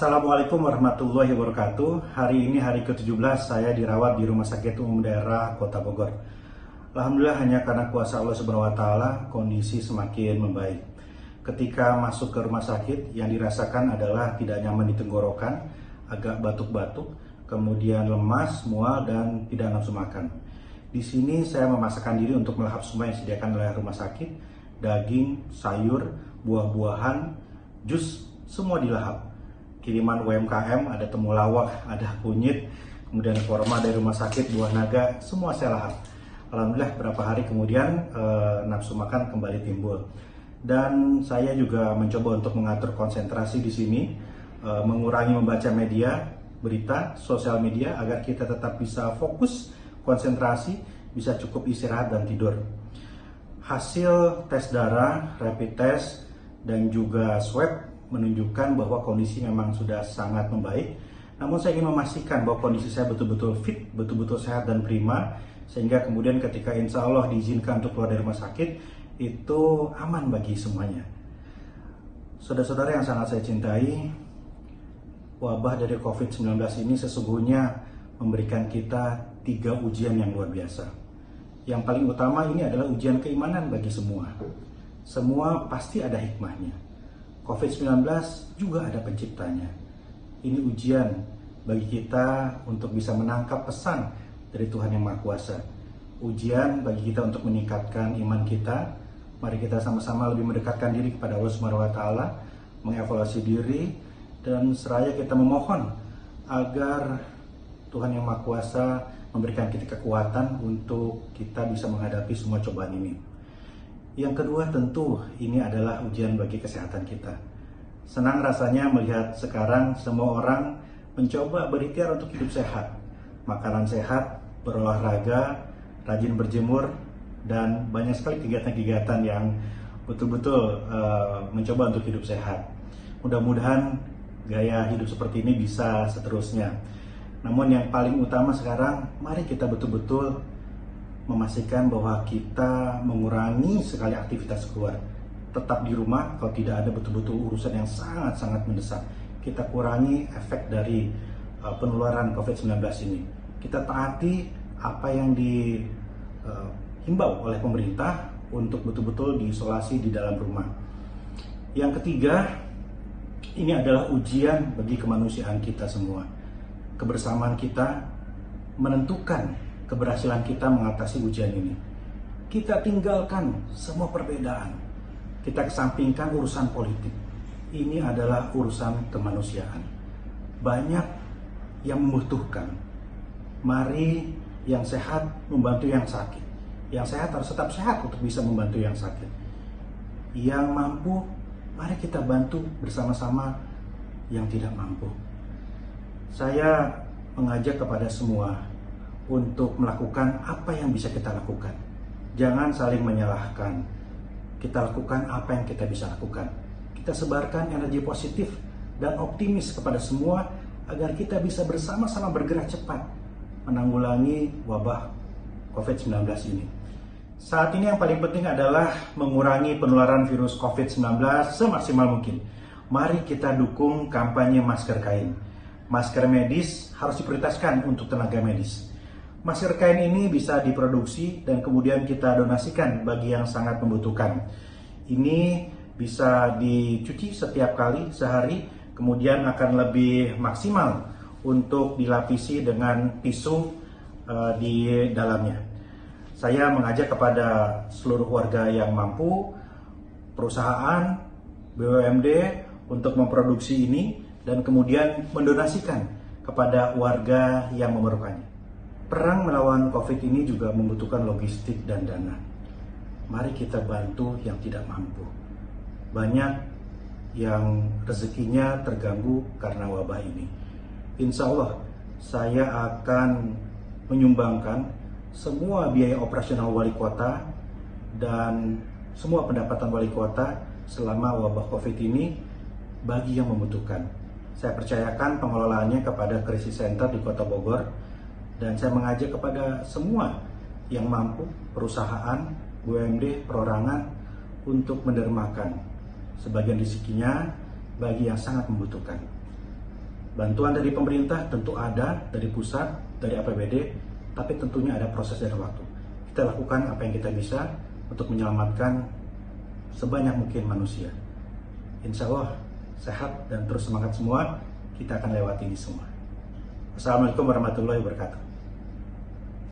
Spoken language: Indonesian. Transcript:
Assalamualaikum warahmatullahi wabarakatuh. Hari ini hari ke-17 saya dirawat di Rumah Sakit Umum Daerah Kota Bogor. Alhamdulillah hanya karena kuasa Allah Subhanahu wa taala kondisi semakin membaik. Ketika masuk ke rumah sakit yang dirasakan adalah tidak nyaman di tenggorokan, agak batuk-batuk, kemudian lemas, mual dan tidak nafsu makan. Di sini saya memaksakan diri untuk melahap semua yang disediakan oleh rumah sakit, daging, sayur, buah-buahan, jus, semua dilahap. Kiriman UMKM, ada temulawak, ada kunyit, kemudian korma dari rumah sakit, buah naga, semua saya lahap. Alhamdulillah berapa hari kemudian nafsu makan kembali timbul. Dan saya juga mencoba untuk mengatur konsentrasi di sini, mengurangi membaca media, berita, sosial media agar kita tetap bisa fokus, konsentrasi, bisa cukup istirahat dan tidur. Hasil tes darah, rapid test, dan juga swab menunjukkan bahwa kondisi memang sudah sangat membaik. Namun saya ingin memastikan bahwa kondisi saya betul-betul fit, betul-betul sehat dan prima, sehingga kemudian ketika insya Allah diizinkan untuk keluar dari rumah sakit, itu aman bagi semuanya. Saudara-saudara yang sangat saya cintai, wabah dari COVID-19 ini sesungguhnya memberikan kita 3 ujian yang luar biasa. Yang paling utama ini adalah ujian keimanan bagi semua. Semua pasti ada hikmahnya. COVID-19 juga ada penciptanya. Ini ujian bagi kita untuk bisa menangkap pesan dari Tuhan Yang Maha Kuasa. Ujian bagi kita untuk meningkatkan iman kita. Mari kita sama-sama lebih mendekatkan diri kepada Allah Subhanahu wa taala, mengevaluasi diri, dan seraya kita memohon agar Tuhan Yang Maha Kuasa memberikan kita kekuatan untuk kita bisa menghadapi semua cobaan ini. Yang kedua tentu ini adalah ujian bagi kesehatan kita. Senang rasanya melihat sekarang semua orang mencoba berikhtiar untuk hidup sehat. Makanan sehat, berolahraga, rajin berjemur, dan banyak sekali kegiatan-kegiatan yang betul-betul mencoba untuk hidup sehat. Mudah-mudahan gaya hidup seperti ini bisa seterusnya. Namun yang paling utama sekarang, mari kita betul-betul memastikan bahwa kita mengurangi sekali aktivitas keluar. Tetap di rumah kalau tidak ada betul-betul urusan yang sangat-sangat mendesak. Kita kurangi efek dari penularan COVID-19 ini. Kita taati apa yang dihimbau oleh pemerintah untuk betul-betul diisolasi di dalam rumah. Yang ketiga, ini adalah ujian bagi kemanusiaan kita semua. Kebersamaan kita menentukan keberhasilan kita mengatasi ujian ini. Kita tinggalkan semua perbedaan. Kita kesampingkan urusan politik. Ini adalah urusan kemanusiaan. Banyak yang membutuhkan. Mari yang sehat membantu yang sakit. Yang sehat harus tetap sehat untuk bisa membantu yang sakit. Yang mampu, mari kita bantu bersama-sama yang tidak mampu. Saya mengajak kepada semua untuk melakukan apa yang bisa kita lakukan. Jangan saling menyalahkan. Kita lakukan apa yang kita bisa lakukan. Kita sebarkan energi positif dan optimis kepada semua agar kita bisa bersama-sama bergerak cepat menanggulangi wabah COVID-19 ini. Saat ini yang paling penting adalah mengurangi penularan virus COVID-19 semaksimal mungkin. Mari kita dukung kampanye masker kain. Masker medis harus diprioritaskan untuk tenaga medis. Masker kain ini bisa diproduksi dan kemudian kita donasikan bagi yang sangat membutuhkan. Ini bisa dicuci setiap kali sehari, kemudian akan lebih maksimal untuk dilapisi dengan tisu di dalamnya. Saya mengajak kepada seluruh warga yang mampu, perusahaan, BUMD untuk memproduksi ini dan kemudian mendonasikan kepada warga yang memerlukannya. Perang melawan COVID ini juga membutuhkan logistik dan dana. Mari kita bantu yang tidak mampu. Banyak yang rezekinya terganggu karena wabah ini. Insya Allah, saya akan menyumbangkan semua biaya operasional wali kota dan semua pendapatan wali kota selama wabah COVID ini bagi yang membutuhkan. Saya percayakan pengelolaannya kepada Krisis Center di Kota Bogor. Dan saya mengajak kepada semua yang mampu, perusahaan, BUMD, perorangan, untuk mendermakan sebagian rezekinya bagi yang sangat membutuhkan. Bantuan dari pemerintah tentu ada, dari pusat, dari APBD, tapi tentunya ada proses dan waktu. Kita lakukan apa yang kita bisa untuk menyelamatkan sebanyak mungkin manusia. Insya Allah sehat dan terus semangat semua, kita akan lewati ini semua. Assalamualaikum warahmatullahi wabarakatuh.